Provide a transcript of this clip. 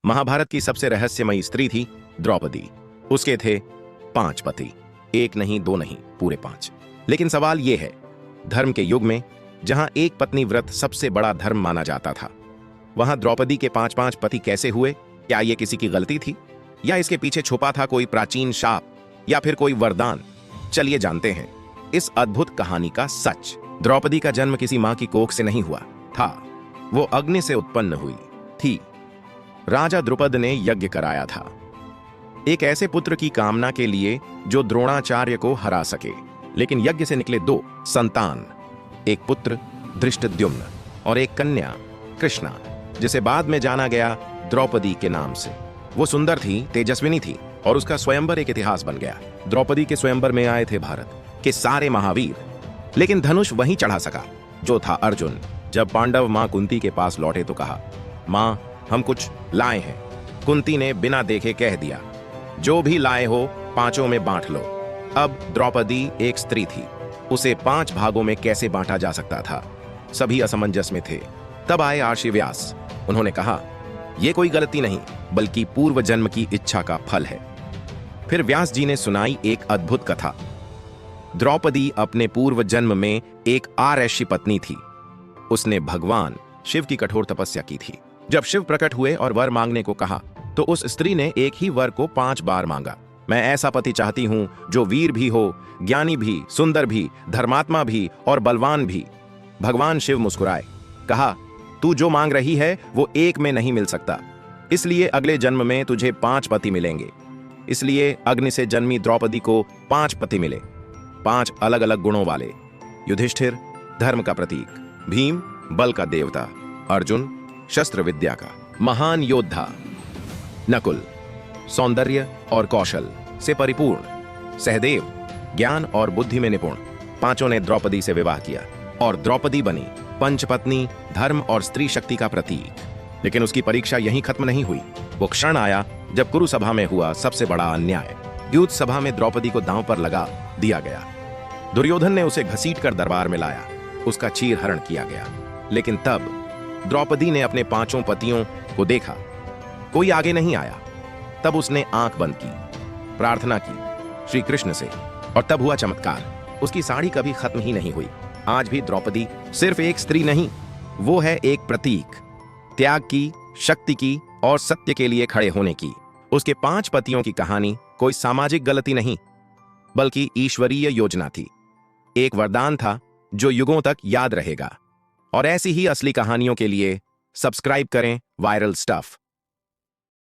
महाभारत की सबसे रहस्यमयी स्त्री थी द्रौपदी। उसके थे 5 पति, एक नहीं, 2 नहीं, पूरे 5। लेकिन सवाल यह है, धर्म के युग में जहां एक पत्नी व्रत सबसे बड़ा धर्म माना जाता था, वहां द्रौपदी के 5-5 पति कैसे हुए? क्या यह किसी की गलती थी या इसके पीछे छुपा था कोई प्राचीन शाप या फिर कोई वरदान? चलिए जानते हैं इस अद्भुत कहानी का सच। द्रौपदी का जन्म किसी मां की कोख से नहीं हुआ था, वो अग्नि से उत्पन्न हुई थी। राजा द्रुपद ने यज्ञ कराया था एक ऐसे पुत्र की कामना के लिए जो द्रोणाचार्य को हरा सके। लेकिन यज्ञ से निकले 2 संतान, एक पुत्र धृष्टद्युम्न और एक कन्या कृष्णा, जिसे बाद में जाना गया द्रौपदी के नाम से। वो सुंदर थी, तेजस्विनी थी और उसका स्वयंवर एक इतिहास बन गया। द्रौपदी के स्वयंवर में आए थे भारत के सारे महावीर, लेकिन धनुष वहीं चढ़ा सका जो था अर्जुन। जब पांडव मां कुंती के पास लौटे तो कहा, मां हम कुछ लाए हैं। कुंती ने बिना देखे कह दिया, जो भी लाए हो 5 में बांट लो। अब द्रौपदी एक स्त्री थी, उसे 5 भागों में कैसे बांटा जा सकता था? सभी असमंजस में थे। तब आए आर्षि व्यास। उन्होंने कहा, यह कोई गलती नहीं बल्कि पूर्व जन्म की इच्छा का फल है। फिर व्यास जी ने सुनाई एक अद्भुत कथा। द्रौपदी अपने पूर्व जन्म में एक आरैषी पत्नी थी। उसने भगवान शिव की कठोर तपस्या की थी। जब शिव प्रकट हुए और वर मांगने को कहा तो उस स्त्री ने एक ही वर को 5 बार मांगा। मैं ऐसा पति चाहती हूं जो वीर भी हो, ज्ञानी भी, सुंदर भी, धर्मात्मा भी और बलवान भी। भगवान शिव मुस्कुराए, कहा, तू जो मांग रही है वो एक में नहीं मिल सकता, इसलिए अगले जन्म में तुझे 5 पति मिलेंगे। इसलिए अग्नि से जन्मी द्रौपदी को 5 पति मिले, 5 अलग अलग गुणों वाले। युधिष्ठिर धर्म का प्रतीक, भीम बल का देवता, अर्जुन शस्त्र विद्या का महान योद्धा, नकुल सौंदर्य और कौशल से परिपूर्ण, सहदेव ज्ञान और बुद्धि में निपुण। 5 ने द्रौपदी से विवाह किया और द्रौपदी बनी पंचपत्नी, धर्म और स्त्री शक्ति का प्रतीक। लेकिन उसकी परीक्षा यहीं खत्म नहीं हुई। वो क्षण आया जब कुरु सभा में हुआ सबसे बड़ा अन्याय। युद्ध सभा में द्रौपदी को दांव पर लगा दिया गया। दुर्योधन ने उसे घसीटकर दरबार में लाया, उसका चीर हरण किया गया। लेकिन तब द्रौपदी ने अपने 5 पतियों को देखा, कोई आगे नहीं आया। तब उसने आंख बंद की, प्रार्थना की श्री कृष्ण से, और तब हुआ चमत्कार। उसकी साड़ी कभी खत्म ही नहीं हुई। आज भी द्रौपदी सिर्फ एक स्त्री नहीं, वो है एक प्रतीक, त्याग की, शक्ति की और सत्य के लिए खड़े होने की। उसके 5 पतियों की कहानी कोई सामाजिक गलती नहीं बल्कि ईश्वरीय योजना थी। एक वरदान था जो युगों तक याद रहेगा। और ऐसी ही असली कहानियों के लिए सब्सक्राइब करें वायरल स्टफ।